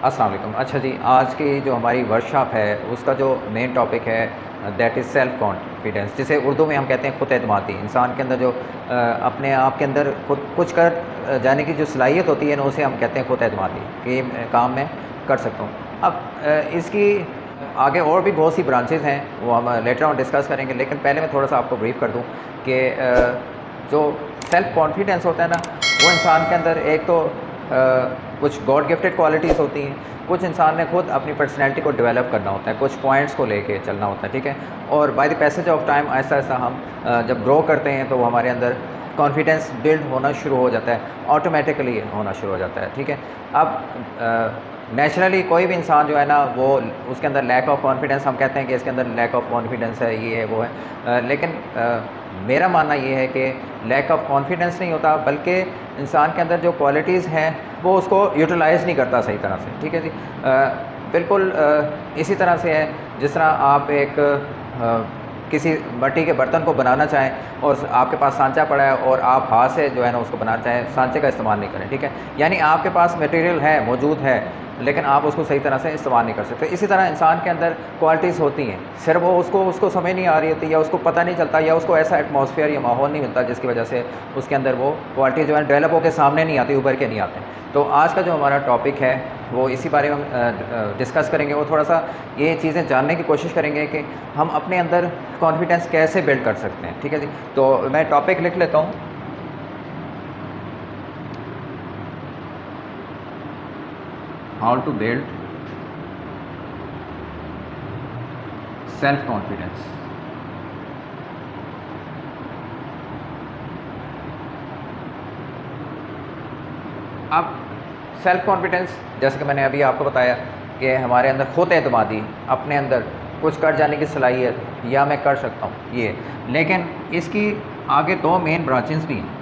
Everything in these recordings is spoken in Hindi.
अस्सलाम वालेकुम। अच्छा जी, आज की जो हमारी वर्कशॉप है उसका जो मेन टॉपिक है दैट इज़ सेल्फ़ कॉन्फिडेंस, जिसे उर्दू में हम कहते हैं खुद एतमादी। इंसान के अंदर जो अपने आप के अंदर खुद कुछ कर जाने की जो सलाहियत होती है ना, उसे हम कहते हैं खुद एतमादी कि ये काम मैं कर सकता हूँ। अब इसकी आगे और भी बहुत सी ब्रांचेज़ हैं, वो हम लेटर ऑन डिस्कस करेंगे, लेकिन पहले मैं थोड़ा सा आपको ब्रीफ कर दूँ कि जो सेल्फ़ कॉन्फिडेंस होता है ना, वो इंसान के अंदर एक तो कुछ गॉड गिफ्टेड क्वालिटीज़ होती हैं, कुछ इंसान ने खुद अपनी पर्सनैलिटी को डेवलप करना होता है, कुछ पॉइंट्स को लेके चलना होता है, ठीक है। और by the passage of time Aahista Aahista हम जब ग्रो करते हैं तो वो हमारे अंदर कॉन्फिडेंस बिल्ड होना शुरू हो जाता है, ऑटोमेटिकली होना शुरू हो जाता है, ठीक है। अब नेचुरली कोई भी इंसान जो है ना, वो उसके अंदर लैक ऑफ कॉन्फिडेंस, हम कहते हैं कि इसके अंदर लैक ऑफ कॉन्फिडेंस है, ये है वो है, लेकिन मेरा मानना ये है कि लैक ऑफ कॉन्फिडेंस नहीं होता, बल्कि इंसान के अंदर जो क्वालिटीज़ हैं वो उसको यूटिलाइज़ नहीं करता सही तरह से, ठीक है जी। बिल्कुल इसी तरह से है जिस तरह आप एक किसी मिट्टी के बर्तन को बनाना चाहें और आपके पास सांचा पड़ा है और आप हाथ से जो है ना उसको बनाना चाहें, सांचे का इस्तेमाल नहीं करें, ठीक है। यानी आपके पास मटेरियल है, मौजूद है, लेकिन आप उसको सही तरह से इस्तेमाल नहीं कर सकते। इसी तरह इंसान के अंदर क्वालिटीज़ होती हैं, सिर्फ वो उसको समझ नहीं आ रही होती, या उसको पता नहीं चलता, या उसको ऐसा एटमॉस्फेयर या माहौल नहीं मिलता जिसकी वजह से उसके अंदर वो क्वालिटी जो है डेवलप होकर सामने नहीं आती, उभर के नहीं आते। तो आज का जो हमारा टॉपिक है वो इसी बारे में डिस्कस करेंगे। वो थोड़ा सा ये चीज़ें जानने की कोशिश करेंगे कि हम अपने अंदर कॉन्फिडेंस कैसे बिल्ड कर सकते हैं, ठीक है जी। तो मैं टॉपिक लिख लेता हूँ। How to build self confidence. अब सेल्फ कॉन्फिडेंस, जैसे कि मैंने अभी आपको बताया कि हमारे अंदर खुद एतमादी, अपने अंदर कुछ कर जाने की सलाहियत, या मैं कर सकता हूँ ये, लेकिन इसकी आगे दो मेन ब्रांचेस भी हैं।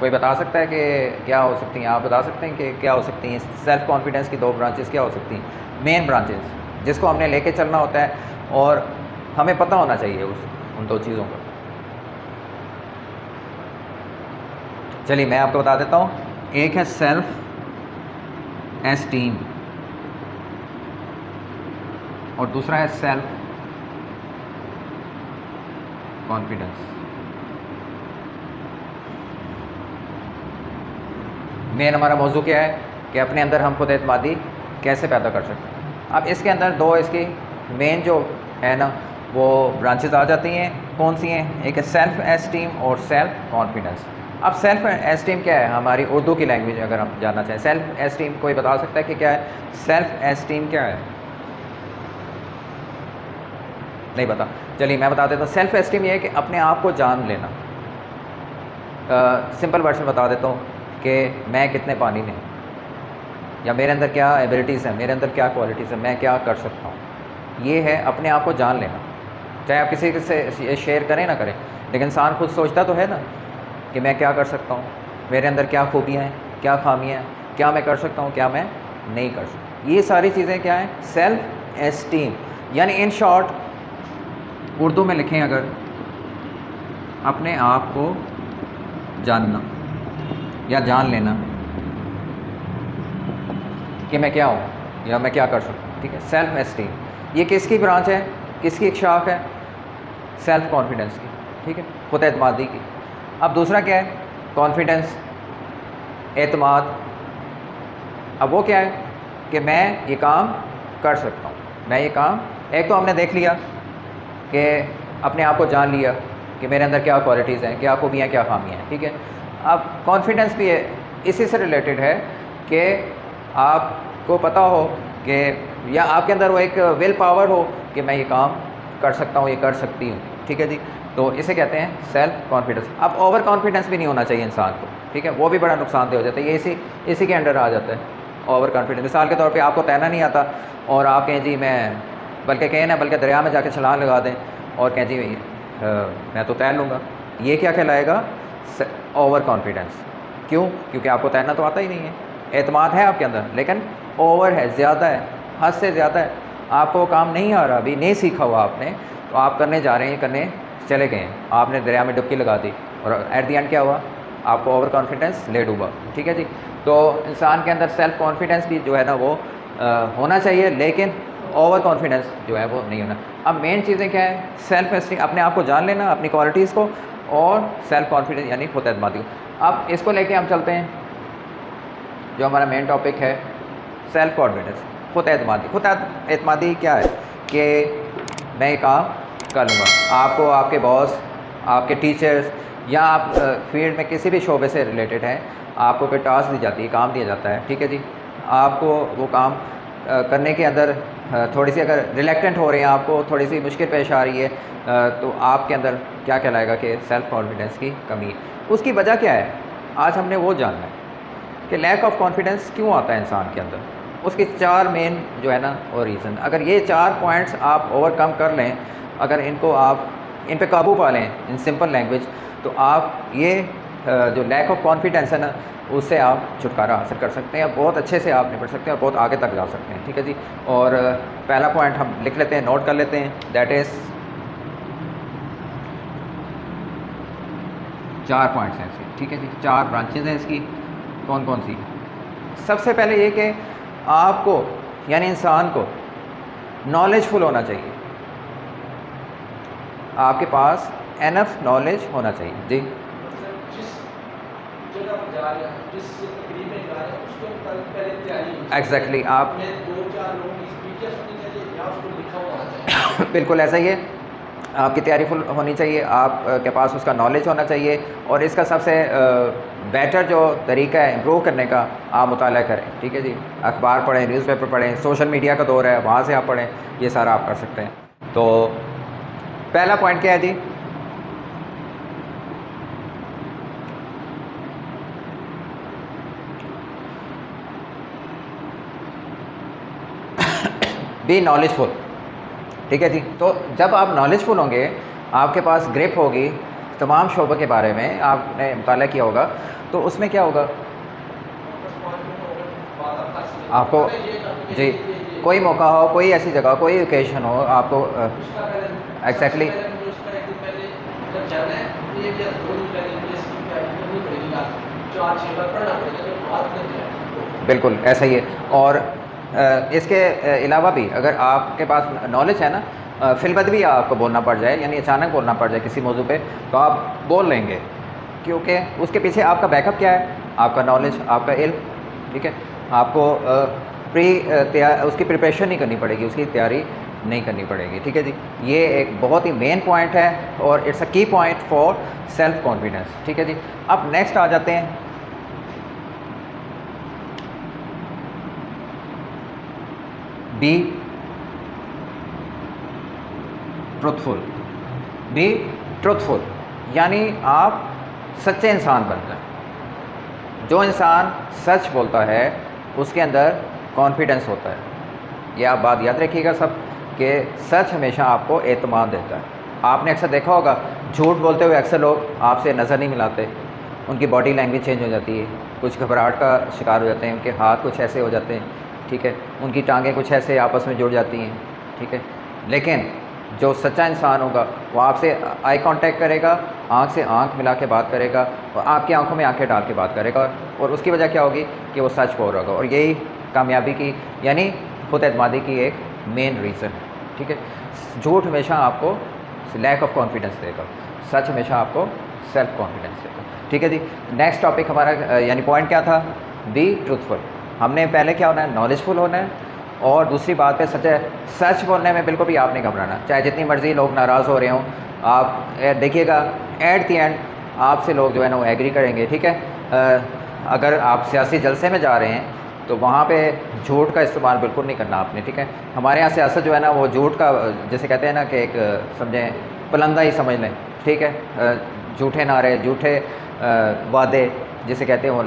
कोई बता सकता है कि क्या हो सकती हैं? आप बता सकते हैं कि क्या हो सकती हैं सेल्फ कॉन्फिडेंस की दो ब्रांचेस, क्या हो सकती हैं मेन ब्रांचेस जिसको हमने लेके चलना होता है और हमें पता होना चाहिए उन दो चीज़ों को। चलिए मैं आपको बता देता हूँ। एक है सेल्फ एस्टीम और दूसरा है सेल्फ कॉन्फिडेंस। मेन हमारा मौजू क्या है कि अपने अंदर हम खुद एतमादी कैसे पैदा कर सकते हैं। अब इसके अंदर दो इसकी मेन जो है ना वो ब्रांचेस आ जाती हैं। कौन सी हैं? एक है सेल्फ एस्टीम और सेल्फ कॉन्फिडेंस। अब सेल्फ एस्टीम क्या है? हमारी उर्दू की लैंग्वेज अगर हम जानना चाहें, सेल्फ एस्टीम कोई बता सकता है कि क्या है? सेल्फ एस्टीम क्या है? नहीं पता। चलिए मैं बता देता हूँ। सेल्फ एस्टीम ये है कि अपने आप को जान लेना। सिंपल वर्ड में बता देता हूँ कि मैं कितने पानी में हूँ, या मेरे अंदर क्या एबिलिटीज़ हैं, मेरे अंदर क्या क्वालिटीज़ हैं, मैं क्या कर सकता हूँ। ये है अपने आप को जान लेना। चाहे आप किसी से शेयर करें ना करें, लेकिन इंसान खुद सोचता तो है ना कि मैं क्या कर सकता हूँ, मेरे अंदर क्या खूबियाँ हैं, क्या खामियाँ हैं, क्या मैं कर सकता हूँ, क्या मैं नहीं कर सकता। ये सारी चीज़ें क्या हैं? Self esteem. यानी इन शॉर्ट उर्दू में लिखें अगर, अपने आप को जानना या जान लेना कि मैं क्या हूँ या मैं क्या कर सकता हूँ, ठीक है। सेल्फ एस्टीम ये किसकी ब्रांच है, किसकी एक शाख है? सेल्फ कॉन्फिडेंस की, ठीक है, खुद एतमादी की। अब दूसरा क्या है? कॉन्फिडेंस, एतमाद। अब वो क्या है कि मैं ये काम कर सकता हूँ, मैं ये काम, एक तो हमने देख लिया कि अपने आप को जान लिया कि मेरे अंदर क्या क्वालिटीज़ हैं, क्या खूबियाँ, क्या खामियाँ हैं, ठीक है। अब कॉन्फिडेंस भी है, इसी से रिलेटेड है कि आपको पता हो कि, या आपके अंदर वो एक विल पावर हो कि मैं ये काम कर सकता हूँ, ये कर सकती हूँ, ठीक है जी। तो इसे कहते हैं सेल्फ कॉन्फिडेंस। अब ओवर कॉन्फिडेंस भी नहीं होना चाहिए इंसान को, ठीक है, वो भी बड़ा नुकसानदेह हो जाता है। ये इसी के अंडर आ जाता है ओवर कॉन्फिडेंस। मिसाल के तौर पे आपको तैरना नहीं आता और आप कहें जी बल्कि कहें ना, बल्कि दरिया में जाके छलांग लगा दें और कहें जी मैं तो तैर लूँगा, ये क्या कहलाएगा? Over confidence. क्यों? क्योंकि आपको तैरना तो आता ही नहीं है। एतमाद है आपके अंदर, लेकिन ओवर है, ज़्यादा है, हद से ज़्यादा है। आपको काम नहीं आ रहा, अभी नहीं सीखा हुआ आपने, तो आप करने जा रहे हैं, करने चले गए, आपने दरिया में डुबकी लगा दी और एट द एंड क्या हुआ? आपको ओवर कॉन्फिडेंस ले डूबा, ठीक है जी। तो इंसान के अंदर सेल्फ़ कॉन्फिडेंस भी जो है ना वो होना चाहिए, लेकिन ओवर कॉन्फिडेंस जो है वो नहीं होना। अब मेन चीज़ें क्या है, सेल्फ एस्टीम, अपने आप को जान लेना, अपनी क्वालिटीज़ को, और सेल्फ कॉन्फिडेंस यानी खुद एतमादी को। अब इसको लेके हम चलते हैं, जो हमारा मेन टॉपिक है सेल्फ कॉन्फिडेंस, खुद एतमादी। खुद एतमादी क्या है कि मैं ये काम कर लूँगा। आपको आपके बॉस, आपके टीचर्स, या आप फील्ड में किसी भी शोबे से रिलेटेड हैं, आपको कोई टास्क दी जाती है, काम दिया जाता है, ठीक है जी। आपको वो काम करने के अंदर थोड़ी सी अगर रिलेक्टेंट हो रहे हैं, आपको थोड़ी सी मुश्किल पेश आ रही है, तो आपके अंदर क्या कहलाएगा कि सेल्फ़ कॉन्फिडेंस की कमी है। उसकी वजह क्या है, आज हमने वो जानना है कि लैक ऑफ कॉन्फिडेंस क्यों आता है इंसान के अंदर। उसके 4 मेन जो है ना वो रीज़न, अगर ये 4 पॉइंट्स आप ओवरकम कर लें, अगर इनको आप इन पे काबू पा लें इन सिंपल लैंग्वेज, तो आप ये जो लैक ऑफ कॉन्फिडेंस है ना, उससे आप छुटकारा हासिल कर सकते हैं, बहुत अच्छे से आप निपट सकते हैं और बहुत आगे तक जा सकते हैं, ठीक है जी। और पहला पॉइंट हम लिख लेते हैं, नोट कर लेते हैं, दैट इज़ 4 पॉइंट्स हैं इसके, ठीक है जी। 4 ब्रांचेज़ हैं इसकी। कौन कौन सी? सबसे पहले ये कि आपको यानी इंसान को नॉलेजफुल होना चाहिए, आपके पास एनफ नॉलेज होना चाहिए जी। एग्जैक्टली आप बिल्कुल ऐसा ही है, आपकी तैयारी फुल होनी चाहिए, आपके पास उसका नॉलेज होना चाहिए, और इसका सबसे बेटर जो तरीका है इम्प्रूव करने का, आप मुताला करें, ठीक है जी। अखबार पढ़ें, न्यूज़पेपर पढ़ें, सोशल मीडिया का दौर है, वहाँ से आप पढ़ें, ये सारा आप कर सकते हैं। तो पहला पॉइंट क्या है जी, बी नॉलेजफुल, ठीक है जी। तो जब आप नॉलेजफुल होंगे, आपके पास ग्रिप होगी तमाम शोबों के बारे में, आपने मुताला किया होगा, तो उसमें क्या होगा, आपको जी कोई मौका हो, कोई ऐसी जगह, कोई ओकेशन हो, आपको एग्जैक्टली बिल्कुल ऐसा ही है। और इसके अलावा भी अगर आपके पास नॉलेज है ना, फिलवत भी आपको बोलना पड़ जाए, यानी अचानक बोलना पड़ जाए किसी मौजू पे, तो आप बोल लेंगे, क्योंकि उसके पीछे आपका बैकअप क्या है, आपका नॉलेज, आपका इल्म, ठीक है। आपको उसकी प्रिपरेशन नहीं करनी पड़ेगी, उसकी तैयारी नहीं करनी पड़ेगी, ठीक है जी। ये एक बहुत ही मेन पॉइंट है, और इट्स अ की पॉइंट फॉर सेल्फ कॉन्फिडेंस, ठीक है जी। अब नेक्स्ट आ जाते हैं, बी ट्रुथफुल। बी ट्रुथफुल यानी आप सच्चे इंसान बन जाए। जो इंसान सच बोलता है उसके अंदर कॉन्फिडेंस होता है। ये आप बात याद रखिएगा सब, कि सच हमेशा आपको एतमाद देता है। आपने अक्सर देखा होगा, झूठ बोलते हुए अक्सर लोग आपसे नज़र नहीं मिलाते, उनकी बॉडी लैंग्वेज चेंज हो जाती है, कुछ घबराहट का शिकार हो जाते हैं, उनके हाथ कुछ ऐसे हो जाते हैं, ठीक है, उनकी टांगें कुछ ऐसे आपस में जुड़ जाती हैं, ठीक है। लेकिन जो सच्चा इंसान होगा वो आपसे आई कांटेक्ट करेगा, आँख से आँख मिला के बात करेगा, और आपकी आंखों में आंखें डाल के बात करेगा, और उसकी वजह क्या होगी कि वो सच बोल रहा होगा। और यही कामयाबी की यानी खुद एतमादी की एक मेन रीज़न है, ठीक है। झूठ हमेशा आपको लैक ऑफ कॉन्फिडेंस देगा, सच हमेशा आपको सेल्फ कॉन्फिडेंस देगा, ठीक है जी। नेक्स्ट टॉपिक हमारा यानी पॉइंट क्या था, बी ट्रूथफुल। हमने पहले क्या होना है, नॉलेजफुल होना है, और दूसरी बात पे सच बोलने में बिल्कुल भी आप नहीं घबराना, चाहे जितनी मर्ज़ी लोग नाराज़ हो रहे हों। आप देखिएगा एट दी एंड आपसे लोग जो है ना वो एग्री करेंगे, ठीक है। अगर आप सियासी जलसे में जा रहे हैं तो वहाँ पे झूठ का इस्तेमाल बिल्कुल नहीं करना आपने, ठीक है। हमारे यहाँ सियासत जो है ना वो झूठ का, जैसे कहते हैं ना कि एक समझें पुलंदा ही समझ लें, ठीक है। झूठे नारे, झूठे वादे जिसे कहते हैं वो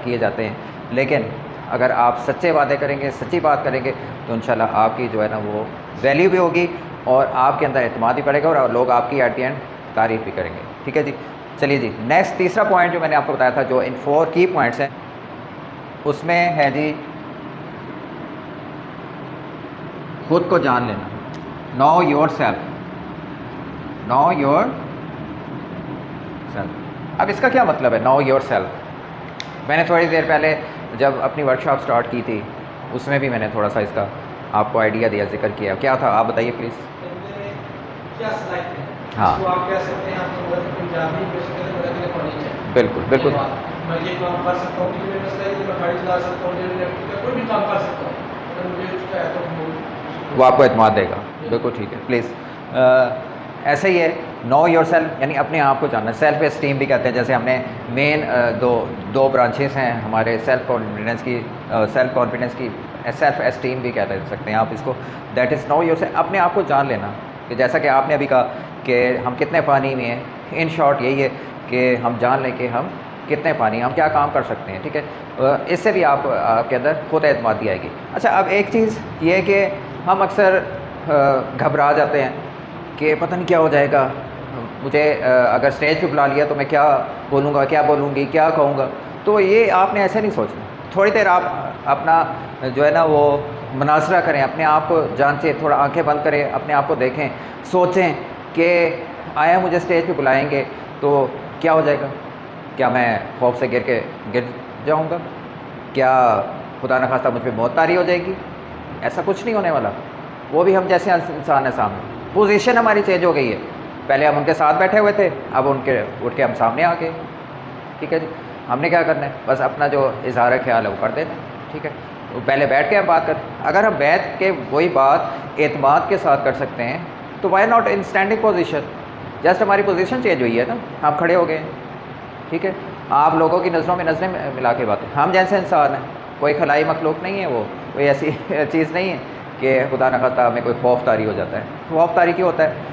किए जाते हैं, लेकिन अगर आप सच्चे वादे करेंगे, सच्ची बात करेंगे, तो इंशाल्लाह आपकी जो है ना वो वैल्यू भी होगी, और आपके अंदर एतमाद भी बढ़ेगा, और लोग आपकी एट द एंड तारीफ़ भी करेंगे, ठीक है जी। चलिए जी, नेक्स्ट तीसरा पॉइंट जो मैंने आपको बताया था, जो इन 4 की पॉइंट्स हैं, उसमें है जी खुद को जान लेना, know your self, know your self. अब इसका क्या मतलब है नो योर सेल्फ? मैंने थोड़ी देर पहले जब अपनी वर्कशॉप स्टार्ट की थी उसमें भी मैंने थोड़ा सा इसका आपको आइडिया दिया, जिक्र किया। क्या था आप बताइए प्लीज़। क्या सलाह है हाँ इसको आप कह सकते हैं आपको मदद पंजाबी बेसिकली मदद के होनी चाहिए। बिल्कुल बिल्कुल। मैं ये काम कर सकता हूँ कि मेरे मसला है कि मैं गाड़ी चला सकता हूँ, कोई भी काम कर सकता हूँ, अगर मुझे उसका है तो वो आपको एतमाद देगा। बिल्कुल ठीक है। प्लीज़ ऐसा ही है, नो योर सेल्फ यानी अपने आप को जानना। सेल्फ एस्टीम भी कहते हैं, जैसे हमने मेन दो ब्रांचेस हैं हमारे सेल्फ कॉन्फिडेंस की, सेल्फ कॉन्फिडेंस की, सेल्फ एस्टीम भी कह सकते हैं आप इसको। That is know your self, अपने आप को जान लेना कि जैसा कि आपने अभी कहा कि हम कितने पानी में हैं। इन शॉर्ट यही है कि हम जान लें कि हम कितने पानी, हम क्या काम कर सकते हैं। ठीक है, इससे भी आपके अंदर खुद एतमादी आएगी। अच्छा, अब एक चीज़ ये है कि हम अक्सर घबरा जाते हैं कि पता नहीं क्या हो जाएगा, मुझे अगर स्टेज पे बुला लिया तो मैं क्या बोलूँगा, क्या बोलूँगी, क्या कहूँगा। तो ये आपने ऐसे नहीं सोचना। थोड़ी देर आप अपना जो है ना वो मुनासरा करें, अपने आप को जांचें, थोड़ा आंखें बंद करें, अपने आप को देखें, सोचें कि आया मुझे स्टेज पे बुलाएंगे तो क्या हो जाएगा। क्या मैं खौफ से गिर जाऊँगा? क्या खुदा न खास्ता मुझ पर मौत तारी हो जाएगी? ऐसा कुछ नहीं होने वाला। वो भी हम जैसे इंसान है सामने, पोजीशन हमारी चेंज हो गई है। पहले हम उनके साथ बैठे हुए थे, अब उठ के हम सामने आ गए। ठीक है जी, हमने क्या करना है, बस अपना जो इजहार ख्याल है वो कर देना। ठीक है, तो पहले बैठ के हम बात कर, अगर हम बैठ के वही बात एतमाद के साथ कर सकते हैं तो why not in standing position. Just हमारी पोजीशन चेंज हुई है ना, हम खड़े हो गए। ठीक है, आप लोगों की नज़रों में नज़रें मिला के बातें, हम जैसे इंसान हैं, कोई खलाई मखलूक नहीं है, वो कोई ऐसी चीज़ नहीं है कि खुदा न खास्ता हमें कोई खौफ तारी हो जाता है। खौफ तारी क्यों होता है?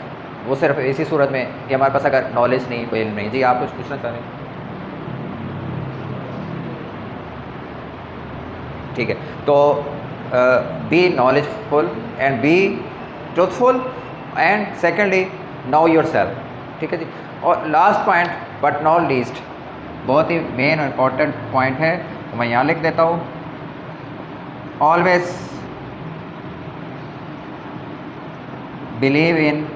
वो सिर्फ इसी सूरत में कि हमारे पास अगर नॉलेज नहीं, कोई इल्म नहीं। जी आप कुछ पूछना चाह रहे हैं? ठीक है, तो be knowledgeful and be truthful and secondly know yourself. ठीक है जी, और last point but not least, बहुत ही मेन और इम्पॉर्टेंट पॉइंट है, तो मैं यहाँ लिख देता हूँ। ऑलवेज बिलीव इन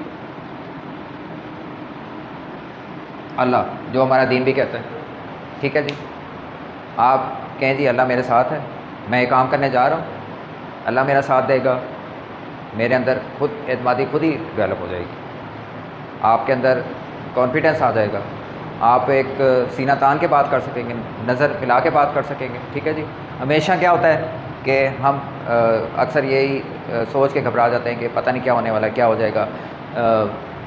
अल्लाह, जो हमारा दीन भी कहता है। ठीक है जी, आप कहें जी अल्लाह मेरे साथ है, मैं ये काम करने जा रहा हूँ, अल्लाह मेरा साथ देगा, मेरे अंदर खुद एतमादी खुद ही डेवलप हो जाएगी, आपके अंदर कॉन्फिडेंस आ जाएगा, आप एक सीना तान के बात कर सकेंगे, नज़र मिला के बात कर सकेंगे। ठीक है जी, हमेशा क्या होता है कि हम अक्सर यही सोच के घबरा जाते हैं कि पता नहीं क्या होने वाला है, क्या हो जाएगा,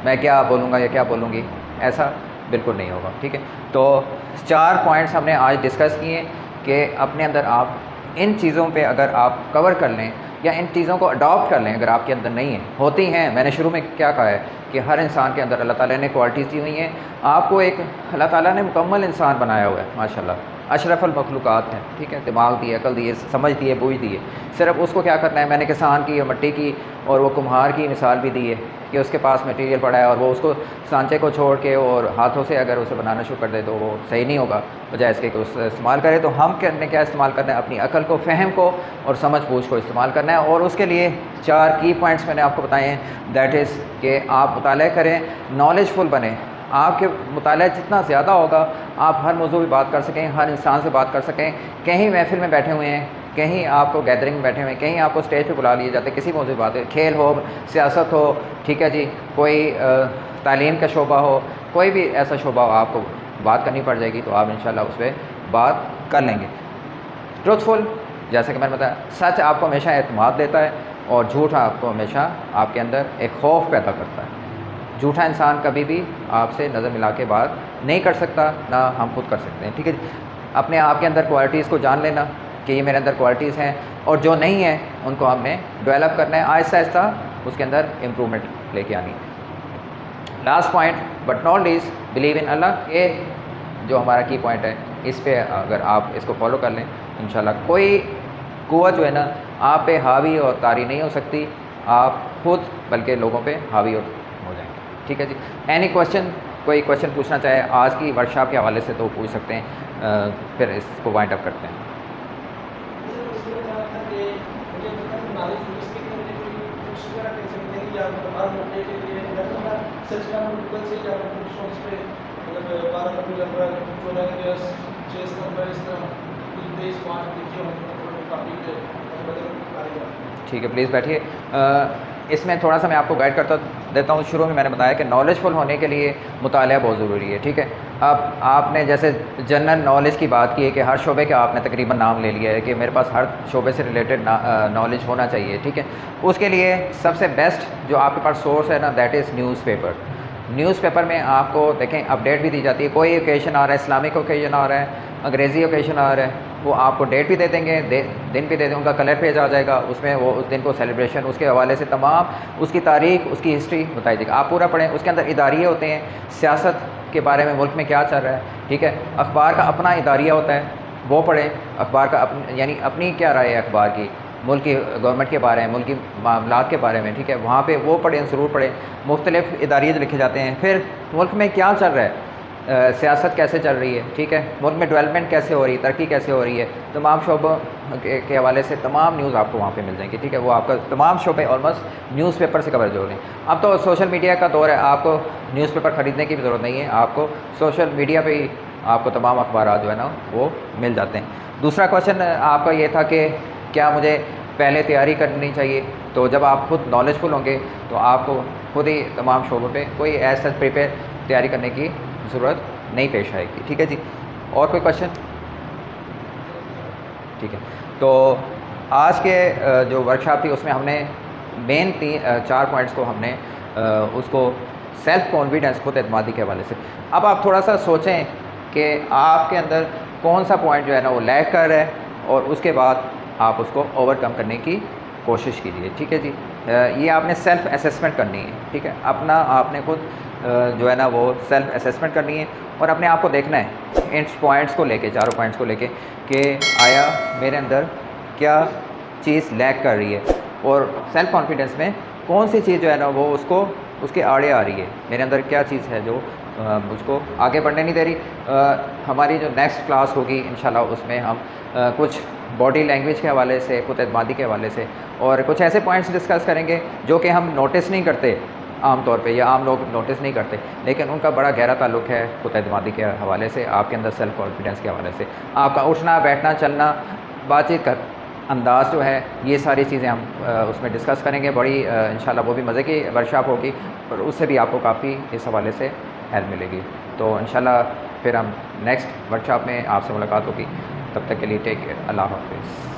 मैं क्या बोलूँगा या क्या बोलूँगी। ऐसा बिल्कुल नहीं होगा। ठीक है, तो 4 पॉइंट्स हमने आज डिस्कस किए कि अपने अंदर आप इन चीज़ों पे अगर आप कवर कर लें या इन चीज़ों को अडॉप्ट कर लें, अगर आपके अंदर नहीं है, होती हैं। मैंने शुरू में क्या कहा है कि हर इंसान के अंदर अल्लाह ताला ने क्वालिटीज़ दी हुई हैं। आपको एक अल्लाह ताला ने मुकम्मल इंसान बनाया हुआ है माशाल्लाह, अशरफुल मखलूक़ात हैं। ठीक है, दिमाग दिए, अकल दिए, समझ दिए, बूझ दिए। सिर्फ उसको क्या करना है, मैंने किसान की और मिट्टी की और वो कुम्हार की मिसाल भी दी है कि उसके पास मटेरियल पड़ा है और वो उसको सांचे को छोड़ के और हाथों से अगर उसे बनाना शुरू कर दे तो वो सही नहीं होगा, बजाय इसके कि उसे इस्तेमाल करे। तो हम करने क्या इस्तेमाल करना है, अपनी अकल को, फ़हम को और समझ बूझ को इस्तेमाल करना है। और उसके लिए 4 की पॉइंट्स मैंने आपको बताए हैं। दैट इज़ कि आप मुताला करें, नॉलेजफुल बने। आपके मुताला जितना ज़्यादा होगा, आप हर मौजू पर बात कर सकें, हर इंसान से बात कर सकें। कहीं महफिल में बैठे हुए हैं, कहीं आपको गैदरिंग में बैठे हुए हैं, कहीं आपको स्टेज पे बुला लिए जाते हैं, किसी मौजू पर बात है, खेल हो, सियासत हो, ठीक है जी, कोई तालीम का शोबा हो, कोई भी ऐसा शोबा हो, आपको बात करनी पड़ जाएगी तो आप इंशाल्लाह उस पर बात कर लेंगे। ट्रूथफुल, जैसा कि मैंने बताया, सच आपको हमेशा एतमाद देता है और झूठ आपको हमेशा आपके अंदर एक खौफ पैदा करता है। झूठा इंसान कभी भी आपसे नज़र मिला के बात नहीं कर सकता, ना हम खुद कर सकते हैं। ठीक है, अपने आप के अंदर क्वालिटीज़ को जान लेना कि ये मेरे अंदर क्वालिटीज़ हैं, और जो नहीं है उनको हमने डेवलप करना है, आहिस्ता आहिस्ता उसके अंदर इम्प्रूवमेंट लेके आनी है। Last point but not least, believe in Allah. ये जो हमारा की पॉइंट है, इस पे अगर आप इसको फॉलो कर लें इंशाल्लाह कोई कुव्वत जो है ना आप पे हावी और तारी नहीं हो सकती, आप खुद बल्कि लोगों पे हावी हो जाएंगे। ठीक है जी, एनी क्वेश्चन, कोई क्वेश्चन पूछना चाहे आज की वर्कशॉप के हवाले से तो पूछ सकते हैं, फिर इसको वाइंड अप करते हैं। तेईस पाँच लिखे होंगे काफ़ी ठीक है, प्लीज़ बैठिए। इसमें थोड़ा सा मैं आपको गाइड करता देता हूँ। शुरू में मैंने बताया कि नॉलेजफुल होने के लिए मुताला बहुत ज़रूरी है, ठीक है। अब आपने जैसे जनरल नॉलेज की बात की है कि हर शोबे का आपने तकरीबन नाम ले लिया है कि मेरे पास हर शोबे से रिलेटेड नॉलेज होना चाहिए, ठीक है। उसके लिए सबसे बेस्ट जो आपके पास सोर्स है ना, दैट इज़ न्यूज़पेपर। न्यूज़पेपर में आपको देखें अपडेट भी दी जाती है। कोई ओकेजन आ रहा है, इस्लामिक ओकेजन आ रहा है, अंग्रेज़ी ओकेजन आ रहा है, वो आपको डेट भी दे देंगे, दिन भी दे देंगे, उनका कलर पेज आ जाएगा, उसमें वो उस दिन को सेलिब्रेशन उसके हवाले से तमाम उसकी तारीख, उसकी हिस्ट्री बताई जाएगी। आप पूरा पढ़ें। उसके अंदर इदारिये होते हैं, सियासत के बारे में मुल्क में क्या चल रहा है, ठीक है। अखबार का अपना इदारिया होता है, वो पढ़ें। अखबार का यानी अपनी क्या राय है अखबार की, मुल्क की गवर्नमेंट के बारे में, मुल्क की मामलात के बारे में, ठीक है। वहाँ पे वो पढ़ें, ज़रूर पढ़ें। मुख्तलिफ इदारिये जो लिखे जाते हैं, फिर मुल्क में क्या चल रहा है, सियासत कैसे चल रही है, ठीक है। मुल्क में डेवलपमेंट कैसे हो रही है, तरक्की कैसे हो रही है, तमाम शोबों के हवाले से तमाम न्यूज़ आपको वहाँ पे मिल जाएंगी, ठीक है। वो आपका तमाम शोबे ऑलमोस्ट न्यूज़पेपर से कवर हो रहे हैं। अब तो सोशल मीडिया का दौर है, आपको न्यूज़पेपर ख़रीदने की भी ज़रूरत नहीं है, आपको सोशल मीडिया पर ही आपको तमाम अखबार जो है ना वो मिल जाते हैं। दूसरा क्वेश्चन आपका ये था कि क्या मुझे पहले तैयारी करनी चाहिए। तो जब आप खुद नॉलेजफुल होंगे तो आपको खुद ही तमाम शोबों पे कोई ऐसा प्रिपेयर तैयारी करने की ज़रूरत नहीं पेश आएगी, ठीक है जी। और कोई क्वेश्चन? ठीक है। तो आज के जो वर्कशॉप थी उसमें हमने मेन 4 पॉइंट्स को हमने उसको सेल्फ़ कॉन्फिडेंस, खुद एतमादी के हवाले से। अब आप थोड़ा सा सोचें कि आपके अंदर कौन सा पॉइंट जो है ना वो लैग कर रहा है और उसके बाद आप उसको ओवरकम करने की कोशिश कीजिए, ठीक है जी। ये आपने सेल्फ़ असेसमेंट करनी है, ठीक है। अपना आपने खुद जो है ना वो सेल्फ़ असेसमेंट करनी है और अपने आप को देखना है इन पॉइंट्स को लेके, चारों पॉइंट्स को लेके कि आया मेरे अंदर क्या चीज़ लैग कर रही है और सेल्फ़ कॉन्फिडेंस में कौन सी चीज़ जो है ना वो उसके आड़े आ रही है। मेरे अंदर क्या चीज़ है जो मुझको आगे बढ़ने नहीं दे रही। हमारी जो नेक्स्ट क्लास होगी इंशाल्लाह उसमें हम कुछ बॉडी लैंग्वेज के हवाले से, खुद एतमादी के हवाले से और कुछ ऐसे पॉइंट्स डिस्कस करेंगे जो कि हम नोटिस नहीं करते आम तौर पे, या आम लोग नोटिस नहीं करते, लेकिन उनका बड़ा गहरा ताल्लुक़ है खुद एतमादी के हवाले से, आपके अंदर सेल्फ़ कॉन्फिडेंस के हवाले से। आपका उठना, बैठना, चलना, बातचीत का अंदाज़ जो है, ये सारी चीज़ें हम उसमें डिस्कस करेंगे। बड़ी इंशाल्लाह वो भी मज़े की वर्कशॉप होगी और उससे भी आपको काफ़ी इस हवाले से हेल्प मिलेगी। तो इंशाल्लाह फिर हम नेक्स्ट वर्कशॉप में आपसे मुलाकात होगी। तब तक के लिए टेक केयर, अल्लाह हाफ़िज़।